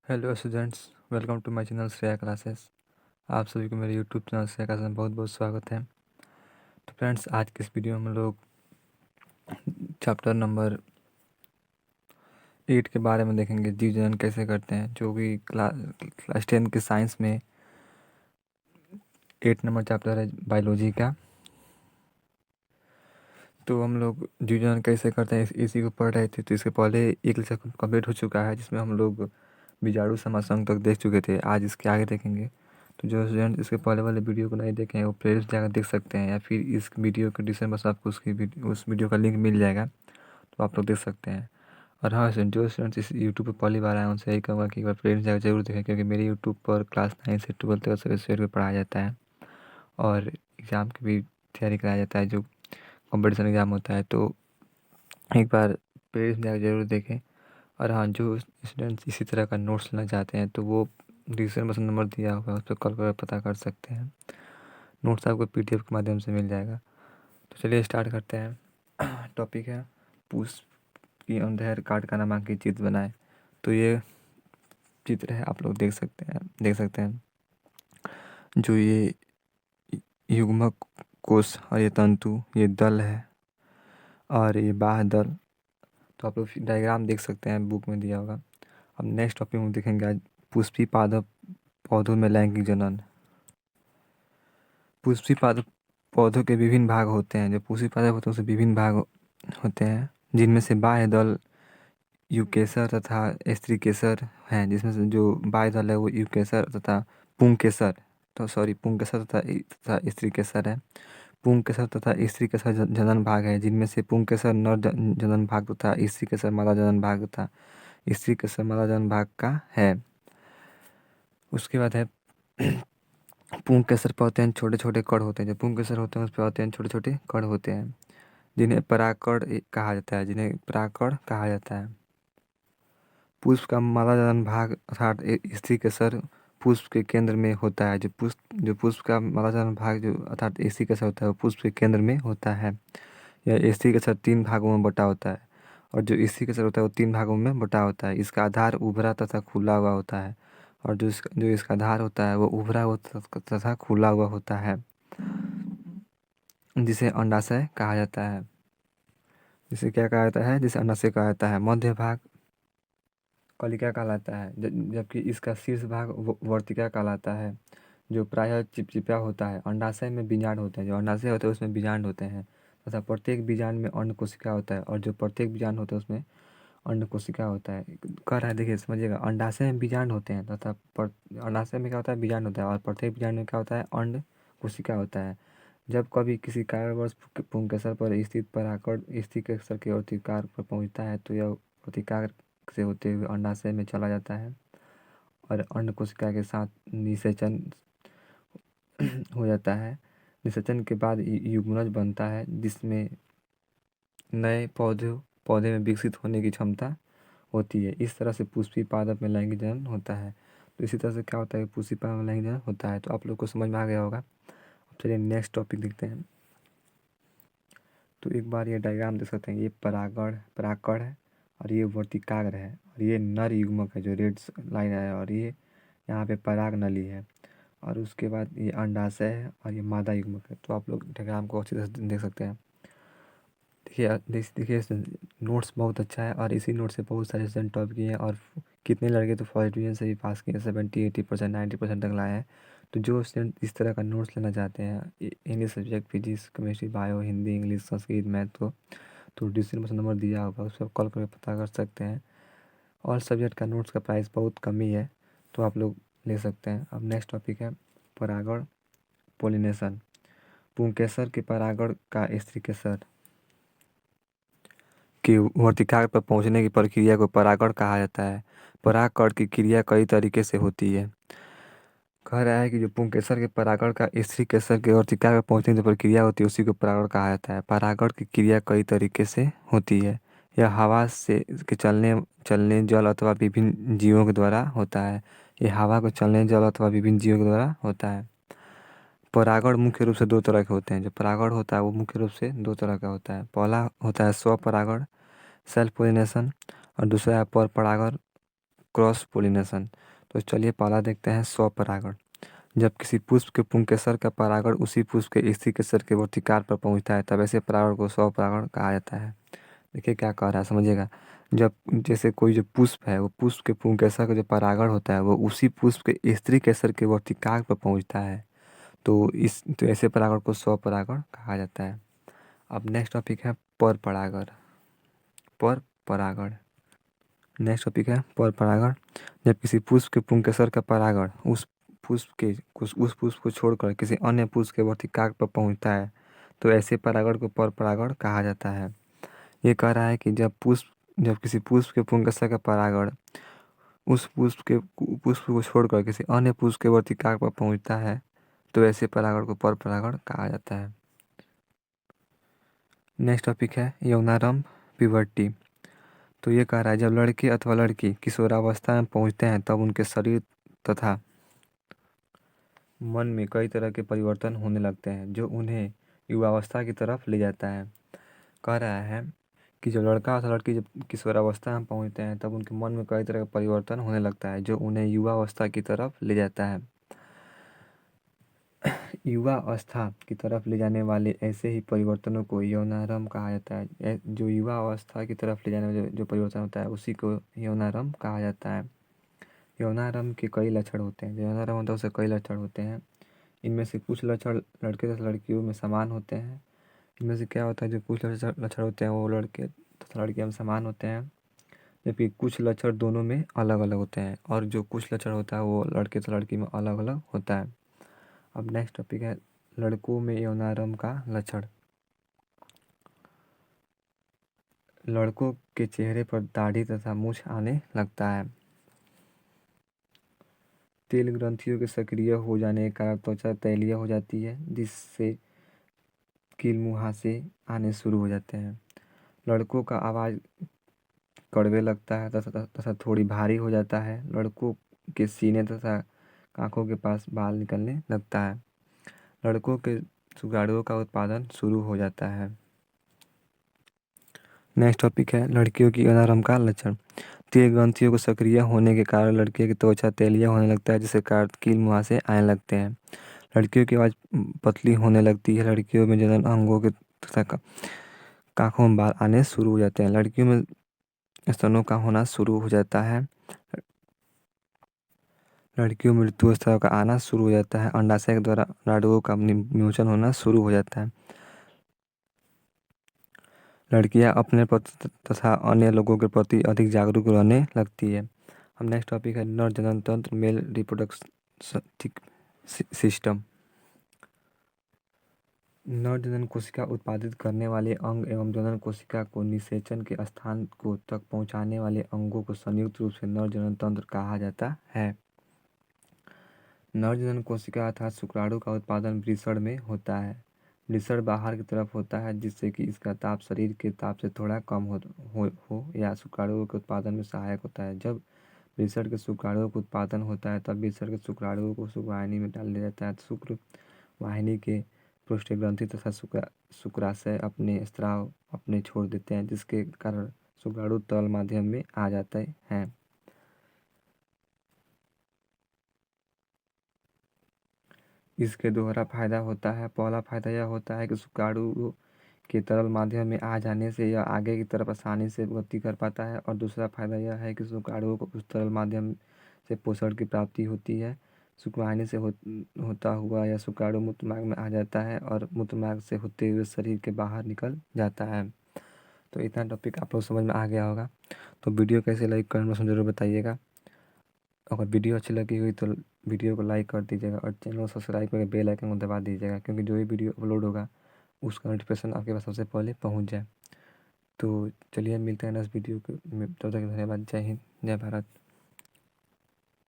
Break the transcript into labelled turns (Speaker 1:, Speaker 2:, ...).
Speaker 1: Hello students, welcome to my channel Shreya classes. आप सभी को मेरे यूट्यूब चैनल श्रेया क्लासेस में बहुत बहुत स्वागत है। तो फ्रेंड्स, आज के इस वीडियो में हम लोग चैप्टर नंबर 8 के बारे में देखेंगे, जीव जनन कैसे करते हैं, जो कि क्लास 10 के साइंस में 8 नंबर चैप्टर है बायोलॉजी का। तो हम लोग जीव जनन कैसे करते हैं इसी को पढ़ रहे थे। तो इसके पहले एक लेक्चर कंप्लीट हो चुका है, जिसमें हम लोग बीजाणु समासंग तक देख चुके थे। आज इसके आगे देखेंगे। तो जो स्टूडेंट इसके पहले वाले वीडियो को नहीं देखे हैं वो प्लेलिस्ट जाकर देख सकते हैं, या फिर इस वीडियो के डिस्क्रिप्शन बस आपको उस वीडियो का लिंक मिल जाएगा, तो आप लोग देख सकते हैं। और हाँ स्टूडेंट, जो स्टूडेंट्स इस यूट्यूब पर पहली बार आए उनसे यही कहूँगा कि एक बार प्लेलिस्ट जाकर जरूर देखें, क्योंकि मेरे यूट्यूब पर क्लास 9 से 12 तक सभी सब्जेक्ट को पढ़ाया जाता है और एग्ज़ाम की भी तैयारी कराया जाता है, जो कॉम्पिटिशन एग्ज़ाम होता है। तो एक बार प्लेलिस्ट जाकर जरूर देखें। और हाँ, जो स्टूडेंट्स इसी तरह का नोट्स लेना चाहते हैं तो वो डिस्क्रिप्शन बॉक्स में नंबर दिया हुआ है, उस पर कॉल कर पता कर सकते हैं। नोट्स आपको पीडीएफ के माध्यम से मिल जाएगा। तो चलिए स्टार्ट करते हैं। टॉपिक है पुष्प की अंधेर काट का नामांकित चित्र बनाए। तो ये चित्र है, आप लोग देख सकते हैं जो ये युग्मक कोश और ये तंतु, ये दल है और ये बाह्य दल। तो आप लोग डायग्राम देख सकते हैं, बुक में दिया होगा। अब नेक्स्ट टॉपिक हम देखेंगे आज पुष्पी पादप पौधों में लैंगिक जनन। पुष्पी पादप पौधों के विभिन्न भाग होते हैं। जो पुष्पी पादप होते हैं उसके विभिन्न भाग होते हैं, जिनमें से बाह्य दल युकेसर तथा स्त्रीकेसर हैं। जिसमें से जो बाह्य दल है वो युकेसर तथा पुंकेसर, तो सॉरी पुंकेसर तथा स्त्रीकेसर है। पुंकेसर तथा स्त्रीकेसर जनन भाग है, जिनमें से पुंकेसर नर जनन भाग तथा स्त्रीकेसर मादा जनन भाग तथा स्त्रीकेसर मादा जनन भाग का है। उसके बाद है पुंकेसर पे होते हैं छोटे छोटे कण होते हैं। जो पुंकेसर होते हैं उस पर होते हैं छोटे छोटे कण होते हैं, जिन्हें परागकण कहा जाता है, पुष्प का मादा जनन भाग अर्थात स्त्री केसर पुष्प के केंद्र में होता है। जो पुष्प का मादा जनन भाग जो अर्थात स्त्री केसर होता है वो पुष्प के केंद्र में होता है। यह स्त्री केसर 3 भागों में बटा होता है, और जो स्त्री केसर होता है वो 3 भागों में बटा होता है। इसका आधार उभरा तथा खुला हुआ होता है, और जो इसका आधार होता है वो उभरा हुआ तथा खुला हुआ होता है, जिसे अंडाशय कहा जाता है। जिसे क्या कहा जाता है? जिसे अंडाशय कहा जाता है। मध्य भाग कलिका कहलाता है, जबकि इसका शीर्ष भाग वर्तिका कहलाता है, जो प्रायः चिपचिपा होता है। अंडाशय में बीजांड होते हैं, जो अंडाशय होते हैं उसमें बीजांड होते हैं तथा प्रत्येक बीजांड में अंड कोशिका होता है, और जो प्रत्येक बीजांड होता है उसमें अंड कोशिका होता है। कह रहा है, देखिए समझिएगा, अंडाशय में बीजांड होते हैं तथा अंडाशय में क्या होता है? बीजांड होता है, और प्रत्येक बीजांड में क्या होता है? अंड कोशिका होता है। जब कभी किसी कारणवश पुंकेसर पर स्थित परागकण स्त्रीकेसर के वर्तिकाग्र पर पहुंचता है तो यह वर्तिकाग्र से होते हुए अंडाशय में चला जाता है, और अंड कोशिका के साथ निषेचन हो जाता है। निषेचन के बाद युग्मनज बनता है, जिसमें नए पौधे में विकसित होने की क्षमता होती है। इस तरह से पुष्पी पादप में लैंगिक जनन होता है। तो इसी तरह से क्या होता है? पुष्पी पादप में लैंगिक जनन होता है। तो आप लोग को समझ में आ गया होगा। अब चलिए नेक्स्ट टॉपिक देखते हैं। तो एक बार ये डायग्राम देख सकते हैं, ये परागकण है, और ये वर्तिकाग्र है, और ये नर युग्मक है जो रेड लाइन है, और ये यहाँ पे पराग नली है, और उसके बाद ये अंडाशय है, और ये मादा युग्मक है। तो आप लोग डायग्राम को अच्छी तरह से देख सकते हैं। देखिए नोट्स बहुत अच्छा है, और इसी नोट से बहुत सारे स्टूडेंट टॉप किए हैं, और कितने लड़के तो फर्स्ट डिवीजन से भी पास किए, 70-80%, 90% तक लाए हैं। तो जो स्टूडेंट इस तरह का नोट्स लेना चाहते हैं English subject, physics, chemistry, bio, Hindi, English, Sanskrit, math को, तो डिस्क्रिप्शन नंबर दिया होगा, उस पर कॉल करके पता कर सकते हैं। और सब्जेक्ट का नोट्स का प्राइस बहुत कम ही है, तो आप लोग ले सकते हैं। अब नेक्स्ट टॉपिक है परागण पोलिनेशन। पुंकेसर के परागण का स्त्रीकेसर कि वर्तिकाग्र पर पहुंचने की प्रक्रिया को परागण कहा जाता है। परागकण की क्रिया कई तरीके से होती है। कह रहा है कि जो पुंकेसर के परागण का स्त्री केसर के वर्तिकाग्र पर पहुंचने की जो प्रक्रिया होती है उसी को परागण कहा जाता है। परागण की क्रिया कई तरीके से होती है। यह हवा से के चलने चलने जल अथवा विभिन्न जीवों के द्वारा होता है। यह हवा को चलने जल अथवा विभिन्न जीवों के द्वारा होता है। परागण मुख्य रूप से दो तरह के होते हैं। जो परागण होता है वो मुख्य रूप से दो तरह का होता है। पहला होता है स्वपरागण, सेल्फ पोलिनेशन, और दूसरा है पर परागण, क्रॉस पोलिनेशन। तो चलिए पहला देखते हैं स्वपरागण। जब किसी पुष्प के पुंकेसर का परागण उसी पुष्प के स्त्री केसर के वर्तिकार पर पहुंचता है तब ऐसे परागण को स्वपरागण कहा जाता है। देखिए क्या कह रहा है, समझिएगा। जब जैसे कोई जो पुष्प है वो पुष्प के पुंकेसर का जो परागण होता है वो उसी पुष्प के स्त्री केसर के वर्तिकार पर पहुंचता है तो ऐसे परागण को स्वपरागण कहा जाता है। अब नेक्स्ट टॉपिक है पर परागण। पर परागण नेक्स्ट टॉपिक है पर परागण। जब किसी पुष्प के पुंकेसर का परागण उस पुष्प को छोड़कर किसी अन्य पुष्प के वर्तिकाक पर पहुंचता है तो ऐसे परागण को पर परागण कहा जाता है। ये कह रहा है कि जब किसी पुष्प के पुंकेसर का परागण उस पुष्प को छोड़कर किसी अन्य पुष्प के वर्तिकाक पर पहुंचता है तो ऐसे परागण को पर परागण कहा जाता है। नेक्स्ट टॉपिक है यौनारंभ प्यूबर्टी। तो ये कह रहा है जब लड़के अथवा लड़की किशोरावस्था में पहुंचते हैं तब उनके शरीर तथा मन में कई तरह के परिवर्तन होने लगते हैं जो उन्हें युवावस्था की तरफ ले जाता है। कह रहा है कि जब लड़का अथवा लड़की जब किशोरावस्था में पहुंचते हैं तब उनके मन में कई तरह का परिवर्तन होने लगता है जो उन्हें युवावस्था की तरफ ले जाता है। युवा अवस्था की तरफ ले जाने वाले ऐसे ही परिवर्तनों को यौनारंभ कहा जाता है। जो युवा अवस्था की तरफ ले जाने वाले जो परिवर्तन होता है उसी को यौनारंभ कहा जाता है। यौनारंभ के कई लक्षण होते हैं। जो यौनारंभ होता है उसके कई लक्षण होते हैं। इनमें से कुछ लक्षण लड़के तथा लड़कियों में समान होते हैं। इनमें से क्या होता है, जो कुछ लक्षण होते हैं वो लड़के तथा लड़कियों में समान होते हैं, जबकि कुछ लक्षण दोनों में अलग अलग होते हैं और जो कुछ लक्षण होता है वो लड़के तथा लड़की में अलग अलग होता है। अब नेक्स्ट टॉपिक है लड़कों में यौनारंभ का लक्षण। लड़कों के चेहरे पर दाढ़ी तथा मूछ आने लगता है। तेल ग्रंथियों के सक्रिय हो जाने के कारण त्वचा तैलीय हो जाती है जिससे कील मुहासे आने शुरू हो जाते हैं। लड़कों का आवाज़ कड़वे लगता है तथा थोड़ी भारी हो जाता है। लड़कों के सीने तथा आँखों के पास बाल निकलने लगता है। लड़कों के सुगाड़ुओं का उत्पादन शुरू हो जाता है। नेक्स्ट टॉपिक है लड़कियों की यौनारंभ का लक्षण। तेल ग्रंथियों को सक्रिय होने के कारण लड़कियों की त्वचा तैलीय होने लगता है जिसके कारण कील मुहासे आने लगते हैं। लड़कियों की आवाज़ पतली होने लगती है। लड़कियों में जनन अंगों के तथा काखों में बाल आने शुरू हो जाते हैं। लड़कियों में स्तनों का होना शुरू हो जाता है। लड़कियों में ऋतुस्राव का आना शुरू हो जाता है। अंडाशय के द्वारा नाड़ुओं का विमोचन होना शुरू हो जाता है। लड़कियां अपने प्रति तथा अन्य लोगों के प्रति अधिक जागरूक रहने लगती है। हम नेक्स्ट टॉपिक है नर जनन तंत्र मेल रिप्रोडक्टिव सिस्टम। नर जनन कोशिका उत्पादित करने वाले अंग एवं जनन कोशिका को निषेचन के स्थान को तक पहुंचाने वाले अंगों को संयुक्त रूप से नर जनन तंत्र कहा जाता है। नर जनन कोशिका अर्थात शुक्राणु का उत्पादन वृषण में होता है। वृषण बाहर की तरफ होता है जिससे कि इसका ताप शरीर के ताप से थोड़ा कम हो या शुक्राणुओं के उत्पादन में सहायक होता है। जब वृषण के शुक्राणुओं का उत्पादन होता है तब वृषण के शुक्राणुओं को शुक्रवाहिनी में डाल दिया जाता है। शुक्र वाहिनी के पृष्ठग्रंथि तथा शुक्राशय अपने स्राव अपने छोड़ देते हैं जिसके कारण शुक्राणु तरल माध्यम में आ जाते हैं। इसके दोहरा फायदा होता है। पहला फायदा यह होता है कि शुक्राणु के तरल माध्यम में आ जाने से यह आगे की तरफ आसानी से गति कर पाता है और दूसरा फायदा यह है कि शुक्राणुओं को उस तरल माध्यम से पोषण की प्राप्ति होती है। शुक्रवाहिनी से होता हुआ यह शुक्राणु मूत्रमार्ग में आ जाता है और मूत्रमार्ग से होते हुए शरीर के बाहर निकल जाता है। तो इतना टॉपिक आप लोग समझ में आ गया होगा। तो वीडियो कैसे लाइक कमेंट में जरूर बताइएगा। अगर वीडियो अच्छी लगी हुई तो वीडियो को लाइक कर दीजिएगा और चैनल को सब्सक्राइब करके बेल आइकन को दबा दीजिएगा क्योंकि जो भी वीडियो अपलोड होगा उसका नोटिफिकेशन आपके पास सबसे पहले पहुंच जाए। तो चलिए मिलते हैं नेक्स्ट वीडियो में, तब तक धन्यवाद। जय हिंद, जय भारत।